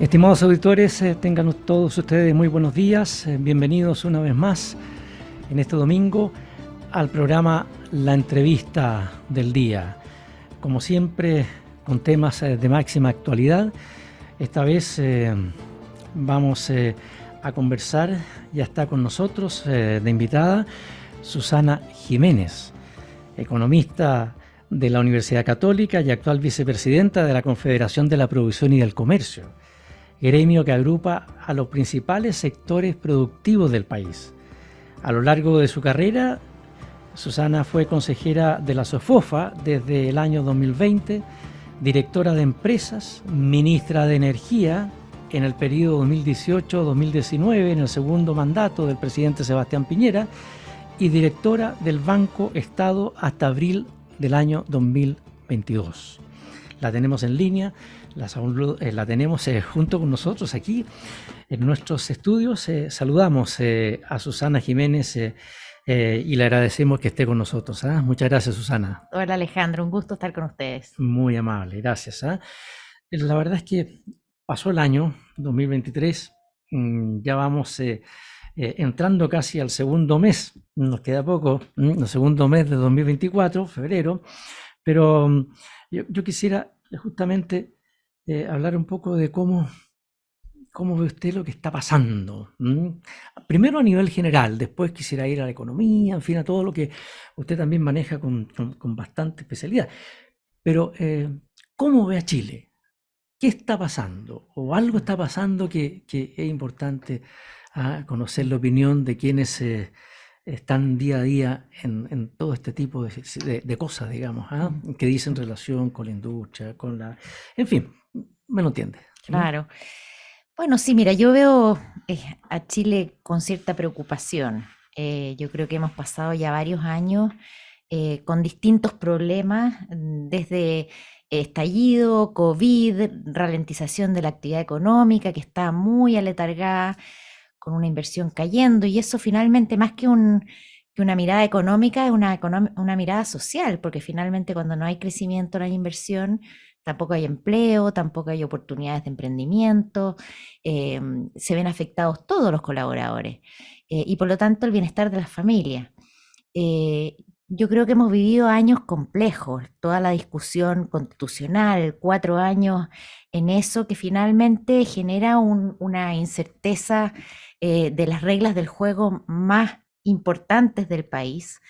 Estimados auditores, tengan todos ustedes muy buenos días. Bienvenidos una vez más en este domingo al programa La Entrevista del Día. Como siempre, con temas de máxima actualidad. Esta vez vamos a conversar, ya está con nosotros de invitada Susana Jiménez, economista de la Universidad Católica y actual vicepresidenta de la Confederación de la Producción y del Comercio, gremio que agrupa a los principales sectores productivos del país. A lo largo de su carrera, Susana fue consejera de la SOFOFA desde el año 2020, directora de empresas, ministra de Energía en el periodo 2018-2019, en el segundo mandato del presidente Sebastián Piñera, y directora del Banco Estado hasta abril del año 2022. La tenemos en línea. La tenemos junto con nosotros aquí en nuestros estudios. Saludamos a Susana Jiménez y le agradecemos que esté con nosotros. Muchas gracias, Susana. Hola Alejandro, un gusto estar con ustedes. Muy amable, gracias. La verdad es que pasó el año 2023, ya vamos entrando casi al segundo mes, nos queda poco, el segundo mes de 2024, febrero, pero yo quisiera justamente hablar un poco de cómo ve usted lo que está pasando. Primero a nivel general, después quisiera ir a la economía, en fin, a todo lo que usted también maneja con bastante especialidad. Pero, ¿cómo ve a Chile? ¿Qué está pasando? ¿O algo está pasando que es importante conocer la opinión de quienes están día a día en todo este tipo de cosas, digamos, que dicen relación con la industria, con la... En fin, me lo entiende. Claro. Bueno, sí, mira, yo veo a Chile con cierta preocupación. Yo creo que hemos pasado ya varios años con distintos problemas, desde estallido, COVID, ralentización de la actividad económica que está muy aletargada, con una inversión cayendo, y eso finalmente, más que una mirada económica, es una mirada social, porque finalmente cuando no hay crecimiento, no hay inversión, tampoco hay empleo, tampoco hay oportunidades de emprendimiento, se ven afectados todos los colaboradores, y por lo tanto el bienestar de las familias. Yo creo que hemos vivido años complejos, toda la discusión constitucional, 4 años en eso, que finalmente genera una incerteza de las reglas del juego más importantes del país,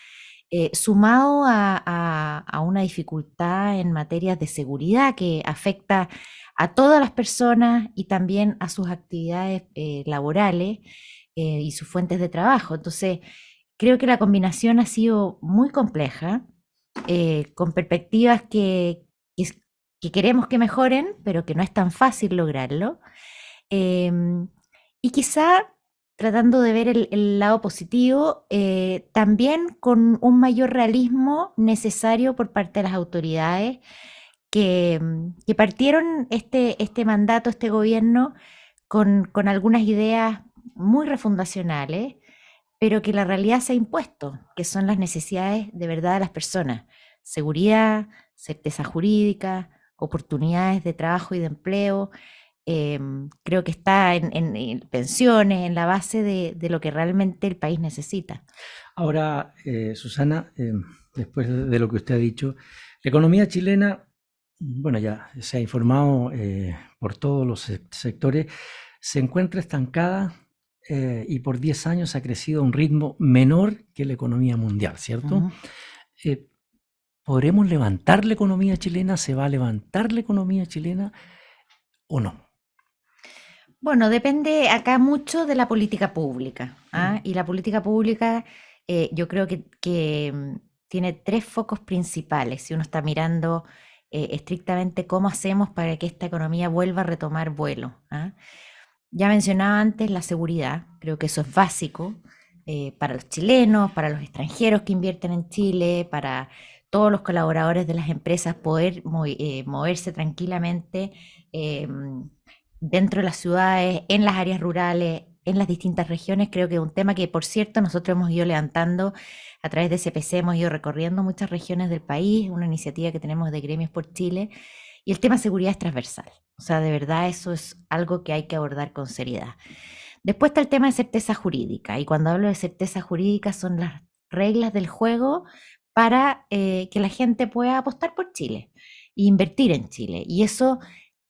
sumado a una dificultad en materias de seguridad que afecta a todas las personas y también a sus actividades laborales y sus fuentes de trabajo. Entonces, creo que la combinación ha sido muy compleja, con perspectivas que queremos que mejoren, pero que no es tan fácil lograrlo. Y quizá tratando de ver el lado positivo, también con un mayor realismo necesario por parte de las autoridades que partieron este mandato, este gobierno, con algunas ideas muy refundacionales, pero que la realidad se ha impuesto, que son las necesidades de verdad de las personas: seguridad, certeza jurídica, oportunidades de trabajo y de empleo. Creo que está en pensiones, en la base de lo que realmente el país necesita. Ahora, Susana, después de lo que usted ha dicho, la economía chilena, bueno, ya se ha informado por todos los sectores, se encuentra estancada y por 10 años ha crecido a un ritmo menor que la economía mundial, ¿cierto? ¿Podremos levantar la economía chilena? ¿Se va a levantar la economía chilena o no? Bueno, depende acá mucho de la política pública, y la política pública yo creo que tiene tres focos principales. Si uno está mirando estrictamente cómo hacemos para que esta economía vuelva a retomar vuelo. Ya mencionaba antes la seguridad, creo que eso es básico para los chilenos, para los extranjeros que invierten en Chile, para todos los colaboradores de las empresas poder moverse tranquilamente dentro de las ciudades, en las áreas rurales, en las distintas regiones. Creo que es un tema que, por cierto, nosotros hemos ido levantando a través de CPC, hemos ido recorriendo muchas regiones del país, una iniciativa que tenemos de Gremios por Chile, Y el tema seguridad es transversal. O sea, de verdad eso es algo que hay que abordar con seriedad. Después está el tema de certeza jurídica. Y cuando hablo de certeza jurídica son las reglas del juego para que la gente pueda apostar por Chile e invertir en Chile. Y eso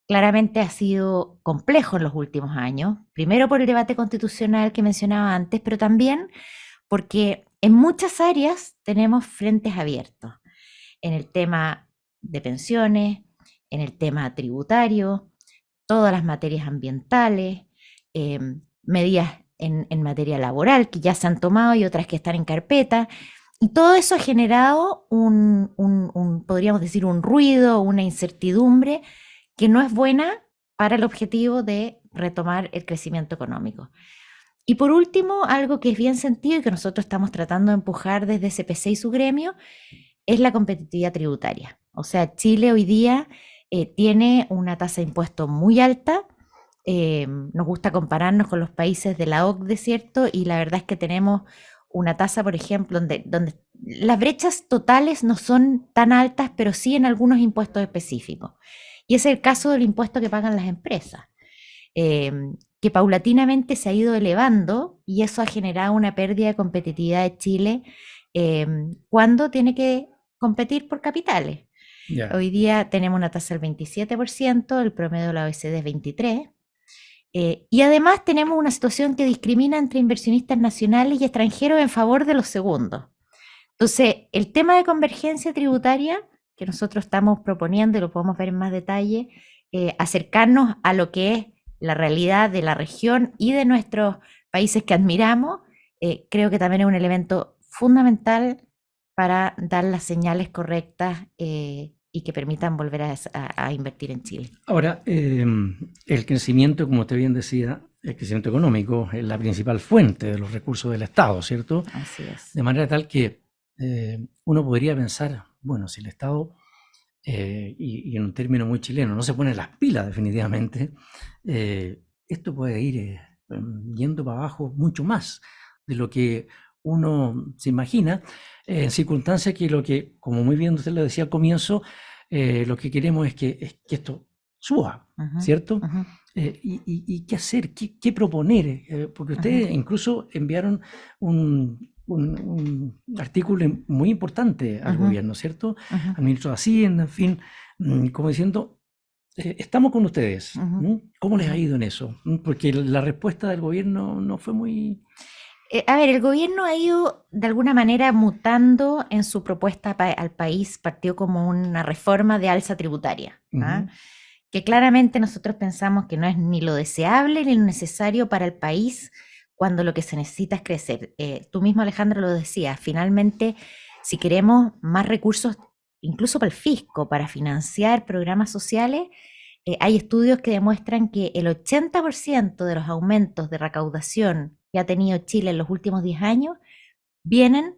claramente ha sido complejo en los últimos años. Primero por el debate constitucional que mencionaba antes, pero también porque en muchas áreas tenemos frentes abiertos. En el tema de pensiones, en el tema tributario, todas las materias ambientales, medidas en materia laboral que ya se han tomado y otras que están en carpeta. Y todo eso ha generado podríamos decir, un ruido, una incertidumbre que no es buena para el objetivo de retomar el crecimiento económico. Y por último, algo que es bien sentido y que nosotros estamos tratando de empujar desde CPC y su gremio, es la competitividad tributaria. O sea, Chile hoy día tiene una tasa de impuesto muy alta. Nos gusta compararnos con los países de la OCDE, ¿cierto? Y la verdad es que tenemos una tasa, por ejemplo, donde las brechas totales no son tan altas, pero sí en algunos impuestos específicos. Y es el caso del impuesto que pagan las empresas, que paulatinamente se ha ido elevando y eso ha generado una pérdida de competitividad de Chile cuando tiene que competir por capitales. Ya. Hoy día tenemos una tasa del 27%, el promedio de la OECD es 23%. Y además tenemos una situación que discrimina entre inversionistas nacionales y extranjeros en favor de los segundos. Entonces, el tema de convergencia tributaria que nosotros estamos proponiendo, y lo podemos ver en más detalle, acercarnos a lo que es la realidad de la región y de nuestros países que admiramos, creo que también es un elemento fundamental para dar las señales correctas y que permitan volver a invertir en Chile. Ahora, el crecimiento, como usted bien decía, el crecimiento económico es la principal fuente de los recursos del Estado, ¿cierto? Así es. De manera tal que uno podría pensar, bueno, si el Estado, y en un término muy chileno, no se pone las pilas definitivamente, esto puede ir yendo para abajo mucho más de lo que uno se imagina, en circunstancias que lo que, como muy bien usted lo decía al comienzo, lo que queremos es que esto suba, ¿cierto? ¿Y qué hacer? ¿Qué proponer? Porque ustedes incluso enviaron un artículo muy importante al gobierno, ¿cierto? Al ministro de Hacienda, en fin, como diciendo, estamos con ustedes. ¿Cómo les ha ido en eso? Porque la respuesta del gobierno no fue muy... A ver, el gobierno ha ido de alguna manera mutando en su propuesta al país, partió como una reforma de alza tributaria, que claramente nosotros pensamos que no es ni lo deseable ni lo necesario para el país cuando lo que se necesita es crecer. Tú mismo, Alejandro, lo decías, finalmente, si queremos más recursos, incluso para el fisco, para financiar programas sociales, hay estudios que demuestran que el 80% de los aumentos de recaudación que ha tenido Chile en los últimos 10 años vienen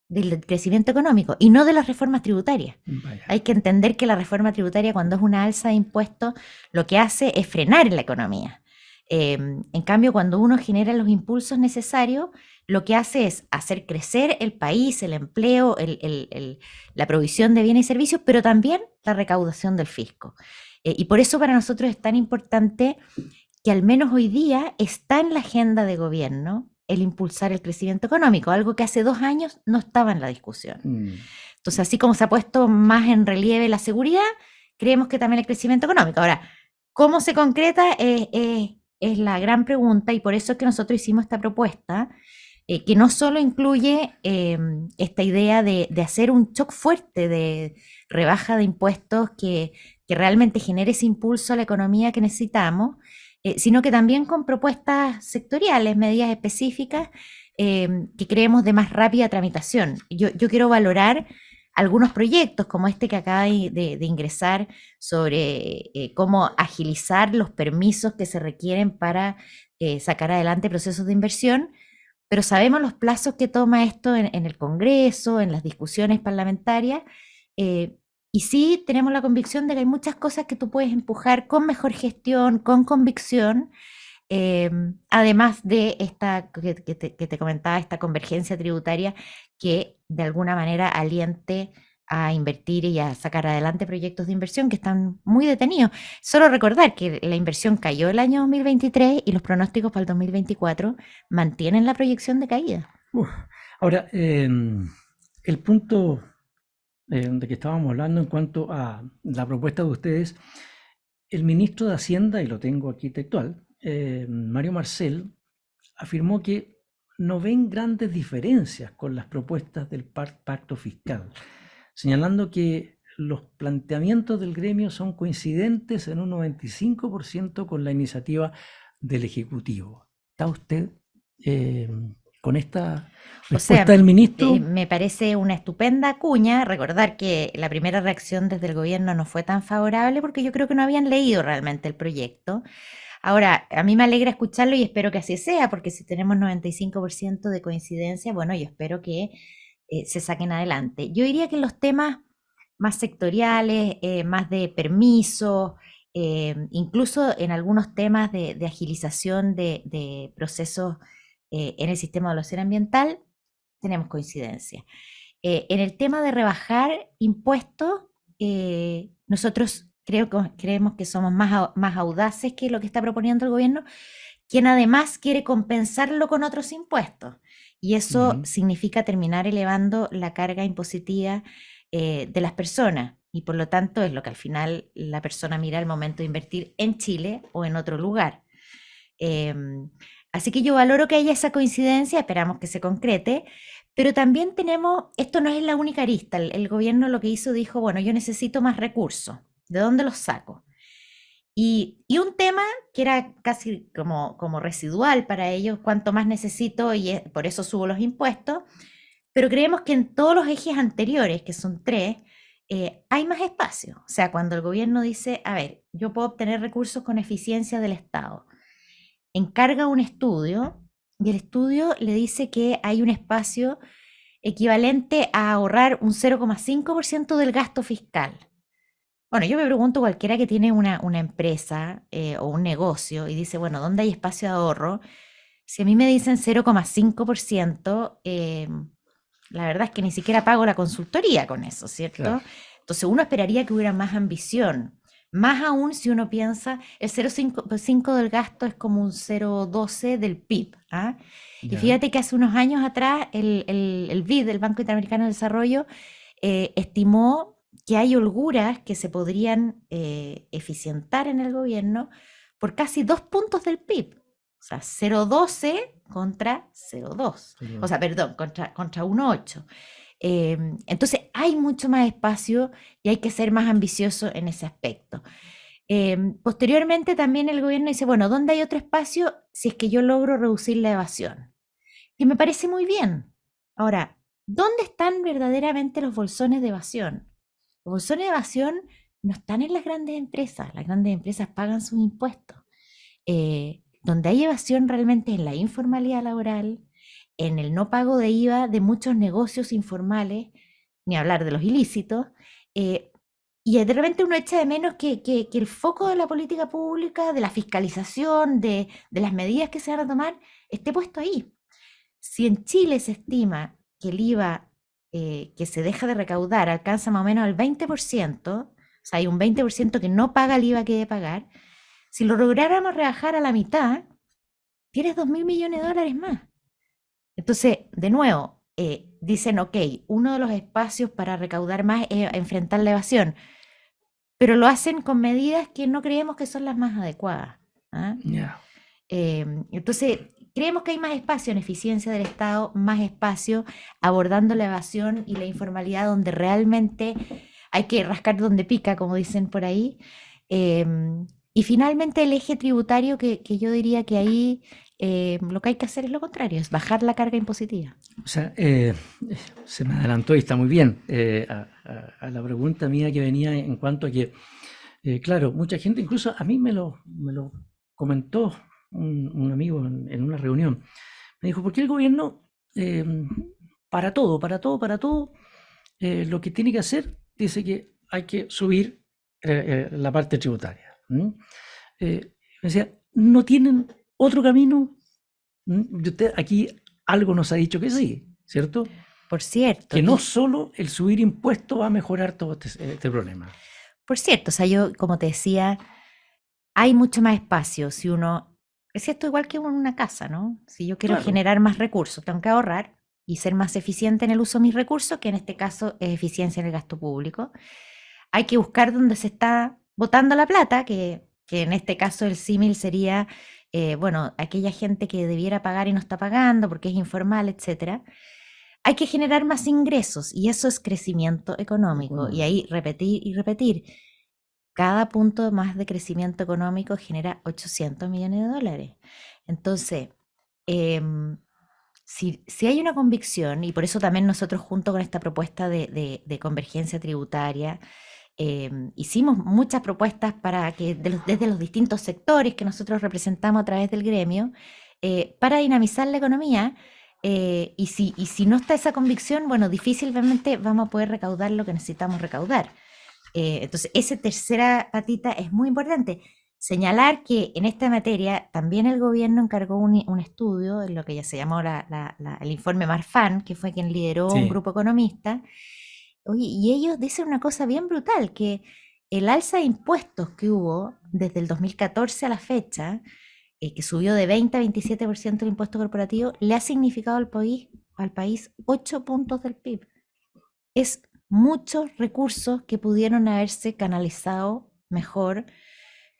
del crecimiento económico y no de las reformas tributarias. Vaya. Hay que entender que la reforma tributaria, cuando es una alza de impuestos, lo que hace es frenar la economía. En cambio, cuando uno genera los impulsos necesarios, lo que hace es hacer crecer el país, el empleo, la provisión de bienes y servicios, pero también la recaudación del fisco. Y por eso para nosotros es tan importante que al menos hoy día está en la agenda de gobierno el impulsar el crecimiento económico, algo que hace 2 años no estaba en la discusión. Entonces, así como se ha puesto más en relieve la seguridad, creemos que también el crecimiento económico. Ahora, ¿cómo se concreta? Es la gran pregunta y por eso es que nosotros hicimos esta propuesta, que no solo incluye esta idea de hacer un shock fuerte de rebaja de impuestos que realmente genere ese impulso a la economía que necesitamos, sino que también con propuestas sectoriales, medidas específicas que creemos de más rápida tramitación. Yo quiero valorar algunos proyectos como este que acaba de ingresar sobre cómo agilizar los permisos que se requieren para sacar adelante procesos de inversión, pero sabemos los plazos que toma esto en el Congreso, en las discusiones parlamentarias, y sí tenemos la convicción de que hay muchas cosas que tú puedes empujar con mejor gestión, con convicción, además de esta que te comentaba, esta convergencia tributaria que de alguna manera aliente a invertir y a sacar adelante proyectos de inversión que están muy detenidos. Solo recordar que la inversión cayó el año 2023 y los pronósticos para el 2024 mantienen la proyección de caída. Ahora, el punto de que estábamos hablando en cuanto a la propuesta de ustedes, el ministro de Hacienda, y lo tengo aquí textual, Mario Marcel, afirmó que no ven grandes diferencias con las propuestas del pacto fiscal, señalando que los planteamientos del gremio son coincidentes en un 95% con la iniciativa del Ejecutivo. ¿Está usted con esta respuesta del ministro? Me parece una estupenda cuña. Recordar que la primera reacción desde el gobierno no fue tan favorable porque yo creo que no habían leído realmente el proyecto. Ahora, a mí me alegra escucharlo y espero que así sea, porque si tenemos 95% de coincidencia, bueno, yo espero que se saquen adelante. Yo diría que los temas más sectoriales, más de permiso, incluso en algunos temas de agilización de procesos en el sistema de evaluación ambiental, tenemos coincidencia. En el tema de rebajar impuestos, nosotros creemos que somos más audaces que lo que está proponiendo el gobierno, quien además quiere compensarlo con otros impuestos. Y eso significa terminar elevando la carga impositiva de las personas. Y por lo tanto es lo que al final la persona mira al momento de invertir en Chile o en otro lugar. Así que yo valoro que haya esa coincidencia, esperamos que se concrete, pero también tenemos, esto no es la única arista, el gobierno lo que hizo dijo, bueno, yo necesito más recursos, ¿de dónde los saco? Y un tema que era casi como residual para ellos, cuánto más necesito y por eso subo los impuestos, pero creemos que en todos los ejes anteriores, que son 3, hay más espacio. O sea, cuando el gobierno dice, a ver, yo puedo obtener recursos con eficiencia del Estado, encarga un estudio y el estudio le dice que hay un espacio equivalente a ahorrar un 0,5% del gasto fiscal. Bueno, yo me pregunto, cualquiera que tiene una empresa o un negocio y dice, bueno, ¿dónde hay espacio de ahorro? Si a mí me dicen 0,5%, la verdad es que ni siquiera pago la consultoría con eso, ¿cierto? Claro. Entonces uno esperaría que hubiera más ambición. Más aún si uno piensa, el 0,5 del gasto es como un 0,12 del PIB. ¿Ah? Y fíjate que hace unos años atrás el BID, el Banco Interamericano de Desarrollo, estimó que hay holguras que se podrían eficientar en el gobierno por casi 2 puntos del PIB. O sea, 0,12 contra 0,2. O sea, perdón, contra 1,8. Entonces hay mucho más espacio y hay que ser más ambicioso en ese aspecto. Posteriormente también el gobierno dice, bueno, ¿dónde hay otro espacio si es que yo logro reducir la evasión? Que me parece muy bien. Ahora, ¿dónde están verdaderamente los bolsones de evasión? Los bolsones de evasión no están en las grandes empresas. Las grandes empresas pagan sus impuestos. Donde hay evasión realmente es en la informalidad laboral, en el no pago de IVA de muchos negocios informales, ni hablar de los ilícitos, y de repente uno echa de menos que el foco de la política pública, de la fiscalización, de las medidas que se van a tomar, esté puesto ahí. Si en Chile se estima que el IVA que se deja de recaudar alcanza más o menos el 20%, o sea, hay un 20% que no paga el IVA que debe pagar, si lo lográramos rebajar a la mitad, tienes 2.000 millones de dólares más. Entonces, de nuevo, dicen, ok, uno de los espacios para recaudar más es enfrentar la evasión, pero lo hacen con medidas que no creemos que son las más adecuadas. ¿Ah? Yeah. Entonces, creemos que hay más espacio en eficiencia del Estado, más espacio abordando la evasión y la informalidad donde realmente hay que rascar donde pica, como dicen por ahí. Y finalmente el eje tributario que yo diría que ahí lo que hay que hacer es lo contrario, es bajar la carga impositiva. O sea, se me adelantó y está muy bien a la pregunta mía que venía en cuanto a que, claro, mucha gente, incluso a mí me lo comentó un amigo en una reunión, me dijo, ¿por qué el gobierno para todo, lo que tiene que hacer, dice que hay que subir la parte tributaria? Me decía, ¿no tienen otro camino? Y usted aquí algo nos ha dicho que sí, ¿cierto? Por cierto, Que no solo el subir impuestos va a mejorar todo este problema. por cierto, o sea, yo, como te decía, hay mucho más espacio si uno, es esto igual que una casa, ¿no? Si yo quiero Claro. generar más recursos, tengo que ahorrar y ser más eficiente en el uso de mis recursos, que en este caso es eficiencia en el gasto público. Hay que buscar dónde se está botando la plata, que en este caso el símil sería, bueno, aquella gente que debiera pagar y no está pagando porque es informal, etcétera. Hay que generar más ingresos y eso es crecimiento económico. Y ahí repetir y repetir. Cada punto más de crecimiento económico genera 800 millones de dólares. Entonces, si hay una convicción, y por eso también nosotros junto con esta propuesta de convergencia tributaria, hicimos muchas propuestas para que desde los distintos sectores que nosotros representamos a través del gremio, para dinamizar la economía. Y si no está esa convicción, bueno, difícilmente vamos a poder recaudar lo que necesitamos recaudar. Entonces, esa tercera patita es muy importante. Señalar que en esta materia también el gobierno encargó un estudio, en lo que ya se llamó el informe Marfan, que fue quien lideró un grupo economista. Oye, y ellos dicen una cosa bien brutal, que el alza de impuestos que hubo desde el 2014 a la fecha, que subió de 20 a 27% el impuesto corporativo, le ha significado al país 8 puntos del PIB. Es muchos recursos que pudieron haberse canalizado mejor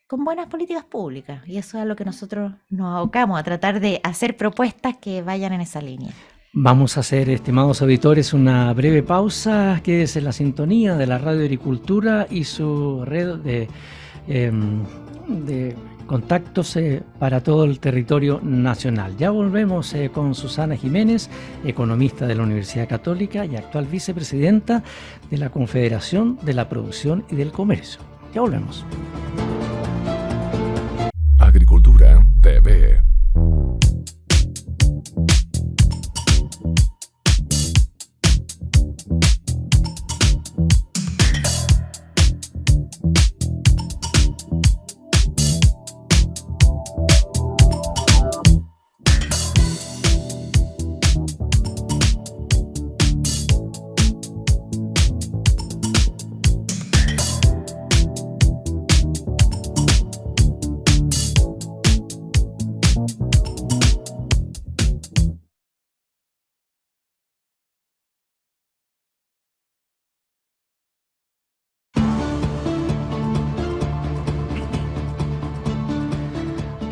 con buenas políticas públicas. Y eso es a lo que nosotros nos abocamos, a tratar de hacer propuestas que vayan en esa línea. Vamos a hacer, estimados auditores, una breve pausa. Quédese en la sintonía de la Radio Agricultura y su red de contactos para todo el territorio nacional. Ya volvemos con Susana Jiménez, economista de la Universidad Católica y actual vicepresidenta de la Confederación de la Producción y del Comercio. Ya volvemos. Agricultura TV.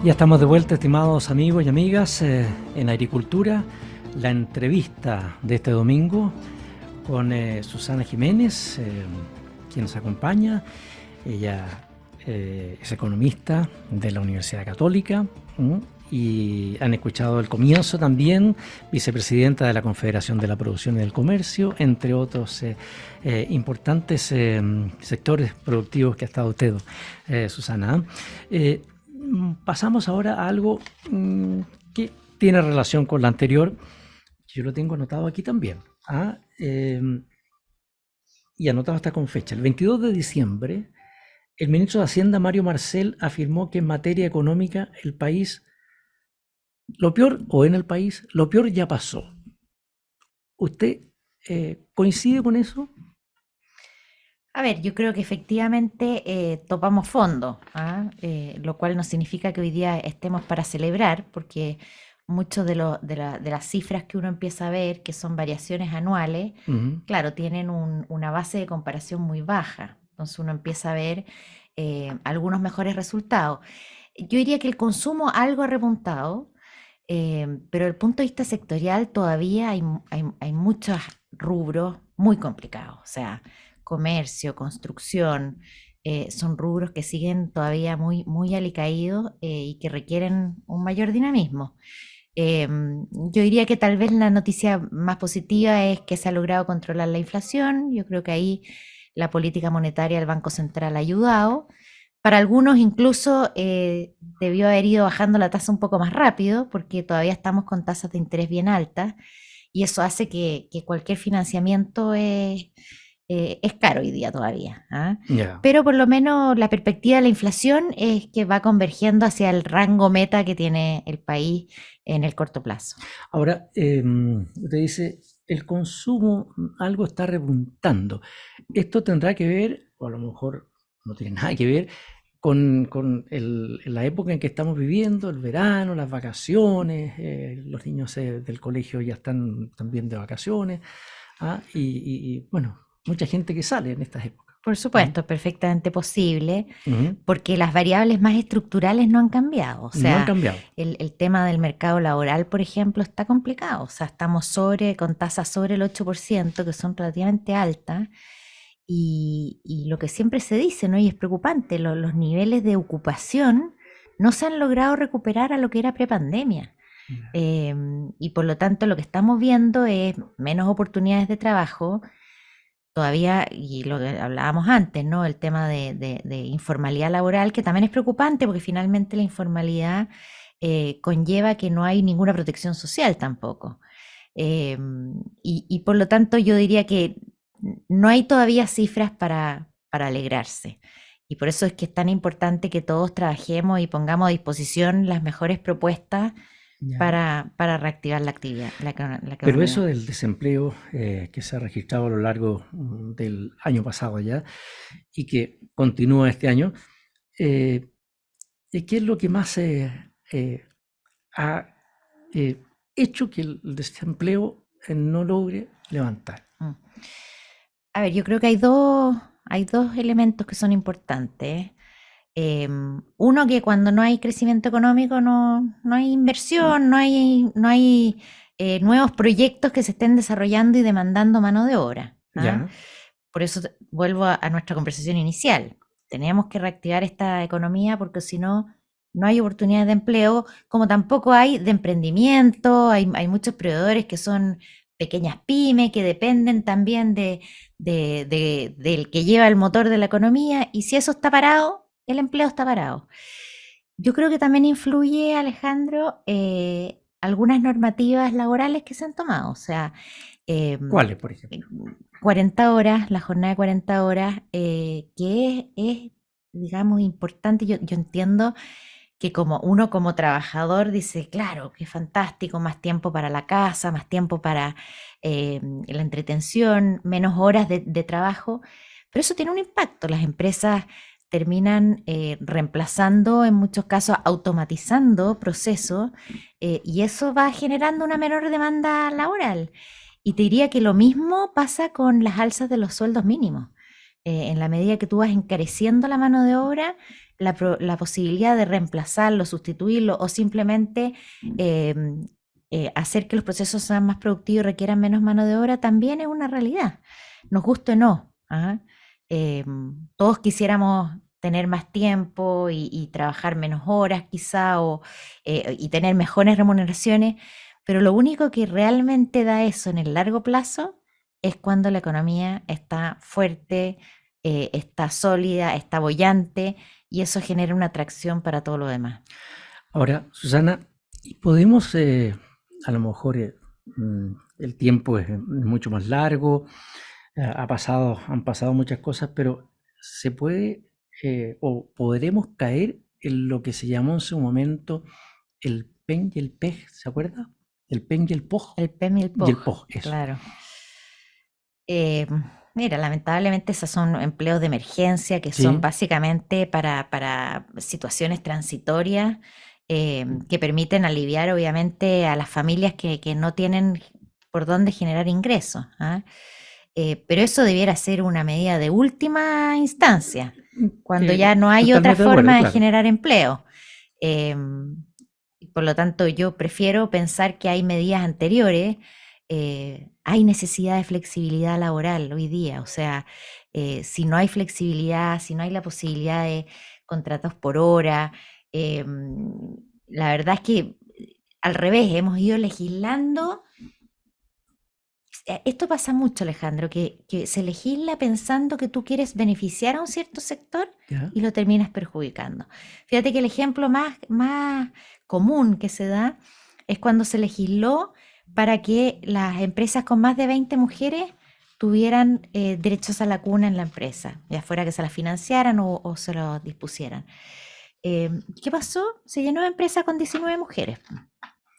Ya estamos de vuelta, estimados amigos y amigas, en Agricultura, la entrevista de este domingo con Susana Jiménez, quien nos acompaña. Ella es economista de la Universidad Católica y han escuchado el comienzo también, vicepresidenta de la Confederación de la Producción y del Comercio, entre otros importantes sectores productivos que ha estado usted, Susana. Pasamos ahora a algo que tiene relación con la anterior. Yo lo tengo anotado aquí también. Y anotado hasta con fecha. El 22 de diciembre, el ministro de Hacienda, Mario Marcel, afirmó que en materia económica el país, lo peor ya pasó. ¿Usted coincide con eso? A ver, yo creo que efectivamente topamos fondo, lo cual no significa que hoy día estemos para celebrar, porque muchas de las cifras que uno empieza a ver, que son variaciones anuales, claro, tienen una base de comparación muy baja. Entonces uno empieza a ver algunos mejores resultados. Yo diría que el consumo algo ha repuntado, pero desde el punto de vista sectorial todavía hay muchos rubros muy complicados. O sea, comercio, construcción, son rubros que siguen todavía muy, muy alicaídos y que requieren un mayor dinamismo. Yo diría que tal vez la noticia más positiva es que se ha logrado controlar la inflación. Yo creo que ahí la política monetaria del Banco Central ha ayudado. Para algunos incluso debió haber ido bajando la tasa un poco más rápido porque todavía estamos con tasas de interés bien altas y eso hace que cualquier financiamiento es caro hoy día todavía. Yeah. Pero por lo menos la perspectiva de la inflación es que va convergiendo hacia el rango meta que tiene el país en el corto plazo. Ahora, usted dice, el consumo algo está repuntando. Esto tendrá que ver, o a lo mejor no tiene nada que ver, con la época en que estamos viviendo, el verano, las vacaciones, los niños del colegio ya están también de vacaciones, bueno, mucha gente que sale en estas épocas. Por supuesto, es perfectamente posible, Ujú. porque las variables más estructurales no han cambiado. O No han sea, cambiado. el tema del mercado laboral, por ejemplo, está complicado. O sea, estamos con tasas sobre el 8%, que son relativamente altas. Y lo que siempre se dice, ¿no? Y es preocupante, los niveles de ocupación no se han logrado recuperar a lo que era prepandemia. Y por lo tanto, lo que estamos viendo es menos oportunidades de trabajo todavía, y lo que hablábamos antes, ¿no? El tema de informalidad laboral, que también es preocupante porque finalmente la informalidad conlleva que no hay ninguna protección social tampoco. Y por lo tanto yo diría que no hay todavía cifras para alegrarse. Y por eso es que es tan importante que todos trabajemos y pongamos a disposición las mejores propuestas Ya. para reactivar la actividad, la Pero economía. eso del desempleo que se ha registrado a lo largo del año pasado ya y que continúa este año, eh, ¿qué es lo que más ha eh, hecho que el desempleo no logre levantar? Mm. A ver, yo creo que hay dos elementos que son importantes. Uno, que cuando no hay crecimiento económico no hay inversión, no hay nuevos proyectos que se estén desarrollando y demandando mano de obra. Ya, Por eso vuelvo a nuestra conversación inicial. Tenemos que reactivar esta economía porque si no, no hay oportunidades de empleo, como tampoco hay de emprendimiento. Hay muchos proveedores que son pequeñas pymes que dependen también del que lleva el motor de la economía, y si eso está parado, el empleo está parado. Yo creo que también influye, Alejandro, algunas normativas laborales que se han tomado. O sea, ¿cuáles, por eh, ejemplo? 40 horas, la jornada de 40 horas, que digamos, importante. Yo entiendo que como uno como trabajador dice, claro, qué fantástico, más tiempo para la casa, más tiempo para la entretención, menos horas de trabajo, pero eso tiene un impacto. Las empresas terminan reemplazando, en muchos casos automatizando procesos, y eso va generando una menor demanda laboral. Y te diría que lo mismo pasa con las alzas de los sueldos mínimos. En la medida que tú vas encareciendo la mano de obra, la posibilidad de reemplazarlo, sustituirlo o simplemente hacer que los procesos sean más productivos y requieran menos mano de obra también es una realidad. Nos guste o no. Todos quisiéramos tener más tiempo y trabajar menos horas quizá, y tener mejores remuneraciones, pero lo único que realmente da eso en el largo plazo es cuando la economía está fuerte, está sólida, está boyante, y eso genera una atracción para todo lo demás. Ahora, Susana, podemos, a lo mejor el tiempo es mucho más largo, han pasado muchas cosas, pero se puede o podremos caer en lo que se llamó en su momento el PEN y el PEG, ¿se acuerda? El PEN y el POG. El PEM y el Y el POG, POG, eso. claro. Eh, Mira, lamentablemente esos son empleos de emergencia que son Sí, básicamente para situaciones transitorias, que permiten aliviar obviamente a las familias que no tienen por dónde generar ingresos. Pero eso debiera ser una medida de última instancia, cuando que ya no hay otra totalmente de acuerdo, forma de claro. generar empleo. Y por lo tanto, yo prefiero pensar que hay medidas anteriores. Hay necesidad de flexibilidad laboral hoy día. O sea, si no hay flexibilidad, si no hay la posibilidad de contratos por hora, la verdad es que al revés, hemos ido legislando. Esto pasa mucho, Alejandro, que se legisla pensando que tú quieres beneficiar a un cierto sector ¿Ya? y lo terminas perjudicando. Fíjate que el ejemplo más común que se da es cuando se legisló para que las empresas con más de 20 mujeres tuvieran derechos a la cuna en la empresa, ya fuera que se la financiaran o se lo dispusieran. ¿Qué pasó? Se llenó de empresa con 19 mujeres,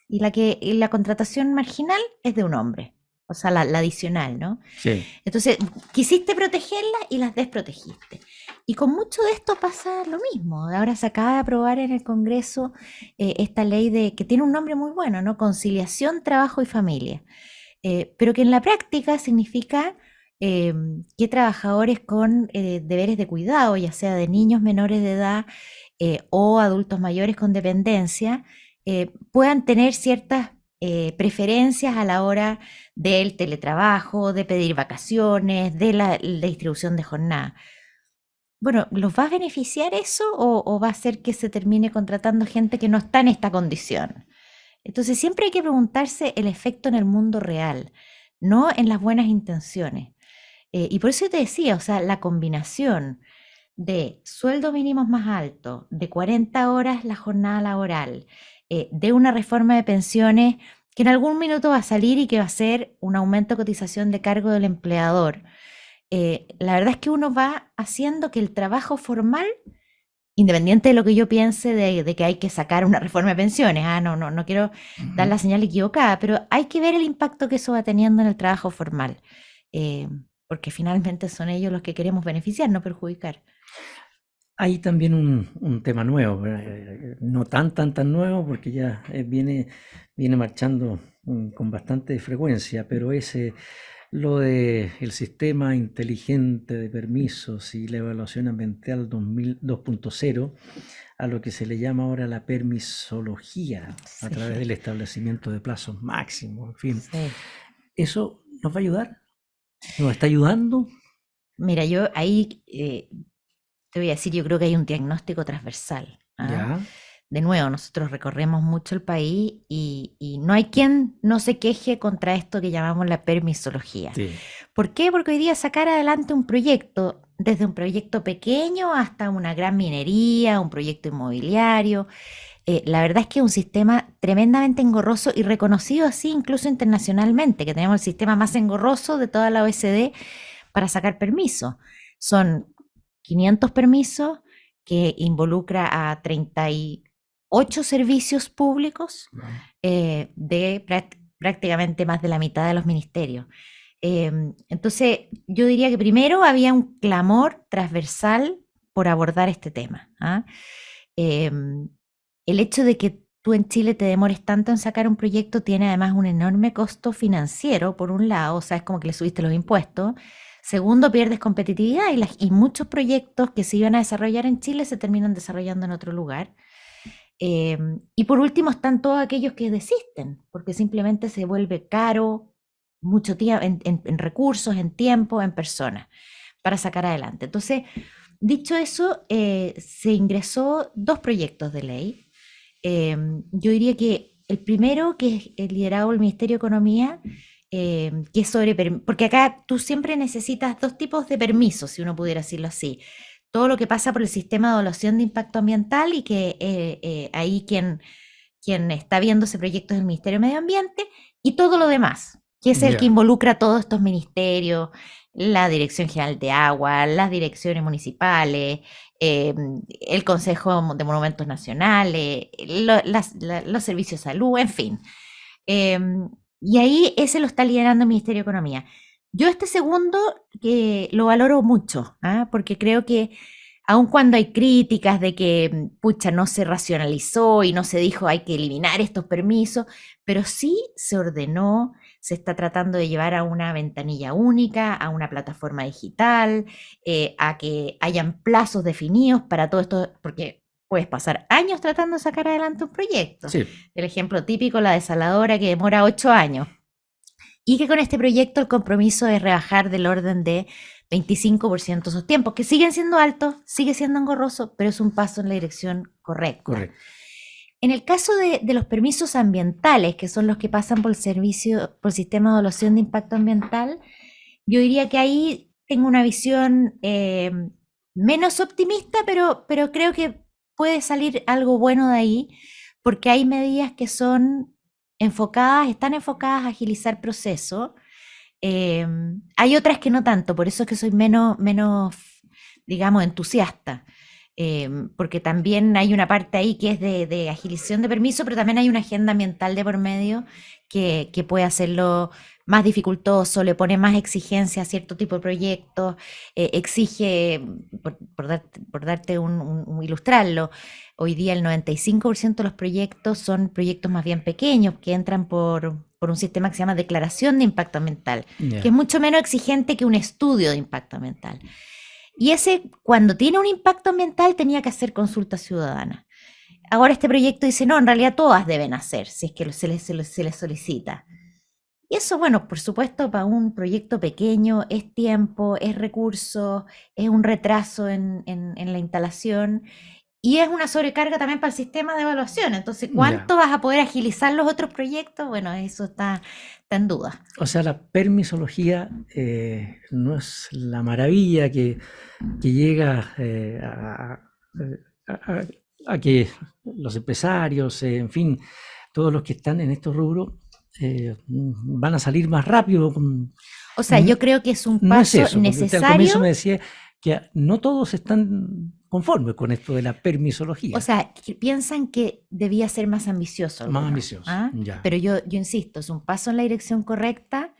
y la contratación marginal es de un hombre. o sea, la adicional, ¿no? Sí. Entonces, quisiste protegerlas y las desprotegiste. Y con mucho de esto pasa lo mismo. Ahora se acaba de aprobar en el Congreso esta ley que tiene un nombre muy bueno, ¿no? Conciliación, trabajo y familia. Pero que en la práctica significa que trabajadores con deberes de cuidado, ya sea de niños menores de edad o adultos mayores con dependencia, puedan tener ciertas preferencias a la hora del teletrabajo, de pedir vacaciones, de la distribución de jornada. Bueno, ¿los va a beneficiar eso o va a hacer que se termine contratando gente que no está en esta condición? Entonces siempre hay que preguntarse el efecto en el mundo real, no en las buenas intenciones. Y por eso te decía, o sea, la combinación de sueldo mínimos más alto, de 40 horas la jornada laboral, de una reforma de pensiones que en algún minuto va a salir y que va a ser un aumento de cotización de cargo del empleador. La verdad es que uno va haciendo que el trabajo formal, independiente de lo que yo piense de que hay que sacar una reforma de pensiones, no quiero dar la señal equivocada, pero hay que ver el impacto que eso va teniendo en el trabajo formal, porque finalmente son ellos los que queremos beneficiar, no perjudicar. Hay también un tema nuevo, no tan nuevo porque ya viene marchando con bastante frecuencia, pero es lo de el sistema inteligente de permisos y la evaluación ambiental 2.0, a lo que se le llama ahora la permisología, a través del establecimiento de plazos máximos, en fin. Sí. ¿Eso nos va a ayudar? ¿Nos está ayudando? Mira, yo ahí te voy a decir, yo creo que hay un diagnóstico transversal. Ya. De nuevo, nosotros recorremos mucho el país y no hay quien no se queje contra esto que llamamos la permisología. Sí. ¿Por qué? Porque hoy día sacar adelante un proyecto, desde un proyecto pequeño hasta una gran minería, un proyecto inmobiliario, la verdad es que es un sistema tremendamente engorroso y reconocido así incluso internacionalmente, que tenemos el sistema más engorroso de toda la OECD para sacar permisos. Son 500 permisos que involucra a 38 servicios públicos de prácticamente más de la mitad de los ministerios. Entonces, yo diría que primero había un clamor transversal por abordar este tema. El hecho de que tú en Chile te demores tanto en sacar un proyecto tiene además un enorme costo financiero, por un lado, o sea, es como que le subiste los impuestos. Segundo, pierdes competitividad y muchos proyectos que se iban a desarrollar en Chile se terminan desarrollando en otro lugar. Y por último están todos aquellos que desisten, porque simplemente se vuelve caro, mucho tiempo, en recursos, en tiempo, en personas, para sacar adelante. Entonces, dicho eso, se ingresó 2 proyectos de ley. Yo diría que el primero, que es el liderado del Ministerio de Economía, que es porque acá tú siempre necesitas 2 tipos de permisos, si uno pudiera decirlo así. Todo lo que pasa por el sistema de evaluación de impacto ambiental y que ahí quien está viendo ese proyecto es el Ministerio de Medio Ambiente, y todo lo demás, que es el que involucra a todos estos ministerios, la Dirección General de Agua, las direcciones municipales, el Consejo de Monumentos Nacionales, los servicios de salud, en fin. Y ahí ese lo está liderando el Ministerio de Economía. Yo este segundo lo valoro mucho, porque creo que aun cuando hay críticas de que, pucha, no se racionalizó y no se dijo hay que eliminar estos permisos, pero sí se ordenó, se está tratando de llevar a una ventanilla única, a una plataforma digital, a que hayan plazos definidos para todo esto, porque puedes pasar años tratando de sacar adelante un proyecto. Sí. El ejemplo típico, la desaladora que demora 8 años. Y que con este proyecto el compromiso es rebajar del orden de 25% esos tiempos, que siguen siendo altos, sigue siendo engorroso, pero es un paso en la dirección correcta. Correcto. En el caso de los permisos ambientales, que son los que pasan por el sistema de evaluación de impacto ambiental, yo diría que ahí tengo una visión menos optimista, pero creo que puede salir algo bueno de ahí, porque hay medidas que están enfocadas a agilizar procesos. Hay otras que no tanto, por eso es que soy menos, digamos, entusiasta. Porque también hay una parte ahí que es de agilización de permiso, pero también hay una agenda ambiental de por medio que puede hacerlo más dificultoso, le pone más exigencia a cierto tipo de proyectos, exige, por darte ilustrarlo, hoy día el 95% de los proyectos son proyectos más bien pequeños que entran por un sistema que se llama declaración de impacto ambiental, que es mucho menos exigente que un estudio de impacto ambiental. Y ese, cuando tiene un impacto ambiental, tenía que hacer consulta ciudadana. Ahora este proyecto dice, no, en realidad todas deben hacer, si es que se les solicita. Y eso, bueno, por supuesto, para un proyecto pequeño es tiempo, es recurso, es un retraso en la instalación y es una sobrecarga también para el sistema de evaluación. Entonces, ¿cuánto vas a poder agilizar los otros proyectos? Bueno, eso está en duda. O sea, la permisología no es la maravilla que llega a que los empresarios, en fin, todos los que están en estos rubros van a salir más rápido. O sea, yo creo que es un paso no es eso, necesario. Usted al comienzo me decía que no todos están conformes con esto de la permisología. O sea, que piensan que debía ser más ambicioso. Más ambicioso, ¿ah? ya. Pero yo insisto, es un paso en la dirección correcta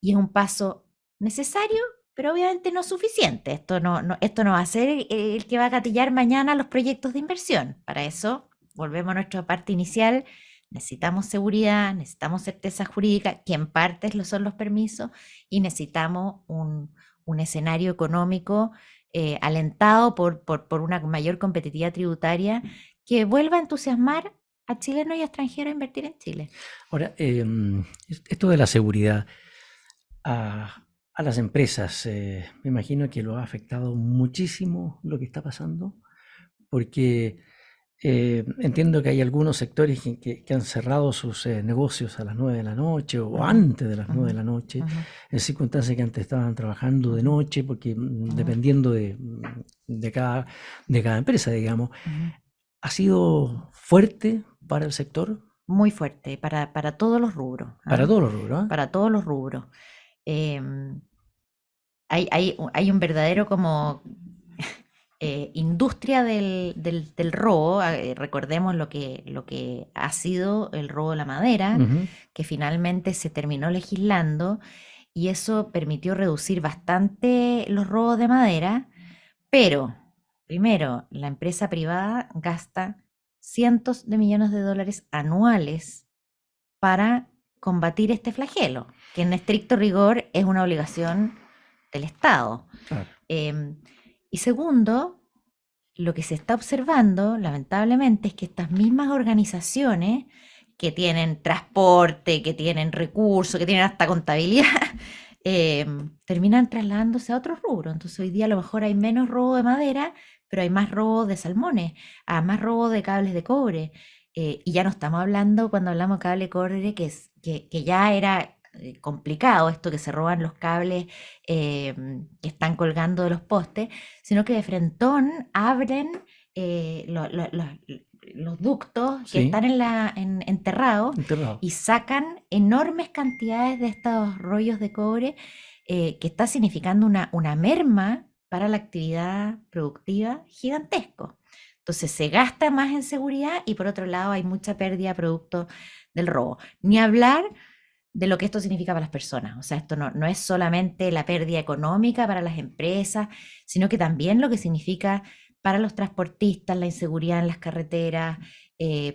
y es un paso necesario, pero obviamente no suficiente. Esto no va a ser el que va a gatillar mañana los proyectos de inversión. Para eso, volvemos a nuestra parte inicial, necesitamos seguridad, necesitamos certeza jurídica, que en partes lo son los permisos, y necesitamos un escenario económico alentado por una mayor competitividad tributaria que vuelva a entusiasmar a chilenos y a extranjeros a invertir en Chile. Ahora, esto de la seguridad a las empresas, me imagino que lo ha afectado muchísimo lo que está pasando, porque entiendo que hay algunos sectores que han cerrado sus negocios a las 9 de la noche o antes de las 9 de la noche, en circunstancias que antes estaban trabajando de noche, porque dependiendo de cada empresa, digamos, ¿ha sido fuerte para el sector? Muy fuerte, para todos los rubros. Para todos los rubros, ¿eh? Para todos los rubros. Hay un verdadero como industria del robo. Recordemos lo que ha sido el robo de la madera, que finalmente se terminó legislando y eso permitió reducir bastante los robos de madera, pero primero, la empresa privada gasta cientos de millones de dólares anuales para combatir este flagelo, que en estricto rigor es una obligación del Estado. Claro. Y segundo, lo que se está observando, lamentablemente, es que estas mismas organizaciones que tienen transporte, que tienen recursos, que tienen hasta contabilidad, terminan trasladándose a otros rubros. Entonces hoy día a lo mejor hay menos robo de madera, pero hay más robo de salmones, más robo de cables de cobre. Y ya no estamos hablando, cuando hablamos de cable de cobre, que ya era complicado esto, que se roban los cables que están colgando de los postes, sino que de frentón abren los ductos que están enterrados y sacan enormes cantidades de estos rollos de cobre, que está significando una merma para la actividad productiva gigantesco. Entonces se gasta más en seguridad y por otro lado hay mucha pérdida producto del robo. Ni hablar de lo que esto significa para las personas. O sea, esto no es solamente la pérdida económica para las empresas, sino que también lo que significa para los transportistas, la inseguridad en las carreteras,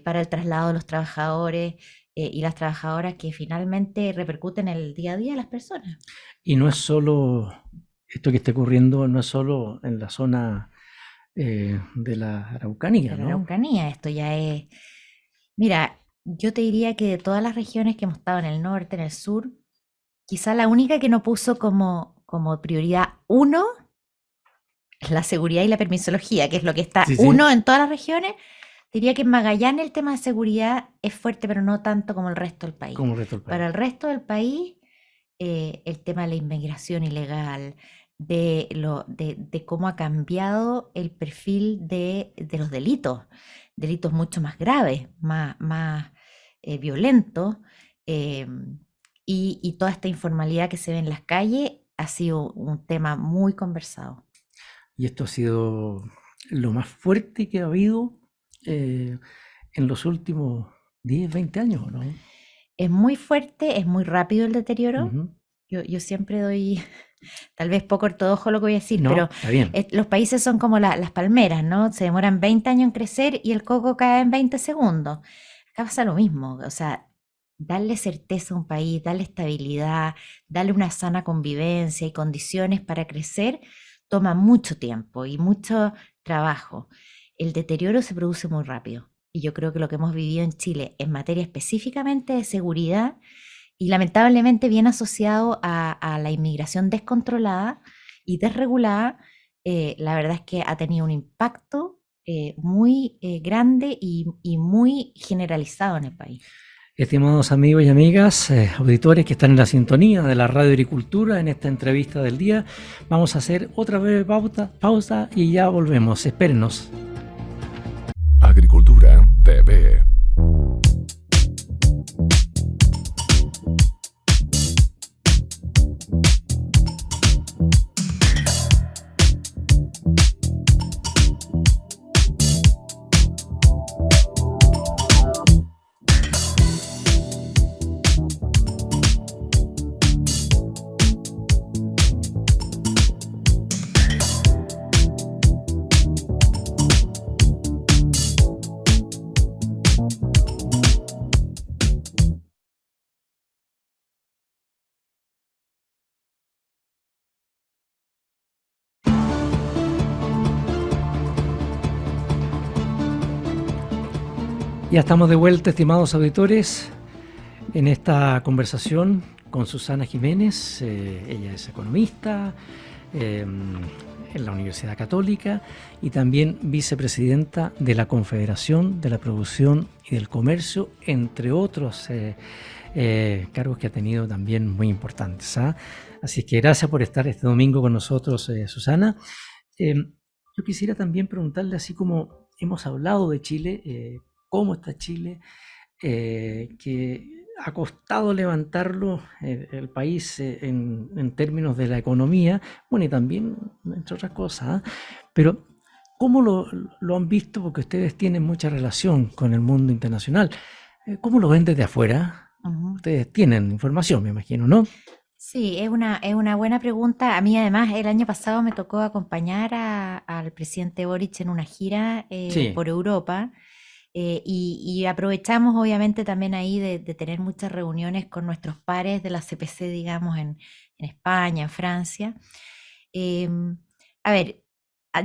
para el traslado de los trabajadores y las trabajadoras, que finalmente repercuten en el día a día de las personas. Y no es solo esto que está ocurriendo, no es solo en la zona de la Araucanía, ¿no? La Araucanía, esto ya es... Mira, yo te diría que de todas las regiones que hemos estado en el norte, en el sur, quizá la única que no puso como prioridad 1 es la seguridad y la permisología, que es lo que está uno en todas las regiones. Diría que en Magallanes el tema de seguridad es fuerte, pero no tanto como el resto del país. Para el resto del país, el tema de la inmigración ilegal, de cómo ha cambiado el perfil de los delitos mucho más graves, más violentos, y toda esta informalidad que se ve en las calles ha sido un tema muy conversado. Y esto ha sido lo más fuerte que ha habido en los últimos 10, 20 años, ¿no? Es muy fuerte, es muy rápido el deterioro. Ujú. Yo siempre doy, tal vez poco ortodoxo lo que voy a decir, No, pero está bien. los países son como las palmeras, ¿no? Se demoran 20 años en crecer y el coco cae en 20 segundos. Acá pasa lo mismo, o sea, darle certeza a un país, darle estabilidad, darle una sana convivencia y condiciones para crecer, toma mucho tiempo y mucho trabajo. El deterioro se produce muy rápido. Y yo creo que lo que hemos vivido en Chile en materia específicamente de seguridad y lamentablemente viene asociado a la inmigración descontrolada y desregulada, la verdad es que ha tenido un impacto muy grande y muy generalizado en el país. Estimados amigos y amigas, auditores que están en la sintonía de la Radio Agricultura en esta entrevista del día, vamos a hacer otra breve pausa y ya volvemos. Espérenos. Agricultura TV. Ya estamos de vuelta, estimados auditores, en esta conversación con Susana Jiménez. Ella es economista en la Universidad Católica y también vicepresidenta de la Confederación de la Producción y del Comercio, entre otros cargos que ha tenido también muy importantes. Así que gracias por estar este domingo con nosotros, Susana. Yo quisiera también preguntarle, así como hemos hablado de Chile, cómo está Chile, que ha costado levantarlo el país en términos de la economía, bueno, y también entre otras cosas, pero ¿cómo lo han visto? Porque ustedes tienen mucha relación con el mundo internacional. ¿Cómo lo ven desde afuera? Ujú. Ustedes tienen información, me imagino, ¿no? Sí, es una buena pregunta. A mí además el año pasado me tocó acompañar al presidente Boric en una gira Sí. por Europa. Y aprovechamos obviamente también ahí de tener muchas reuniones con nuestros pares de la CPC, digamos, en España, en Francia. Em, a ver,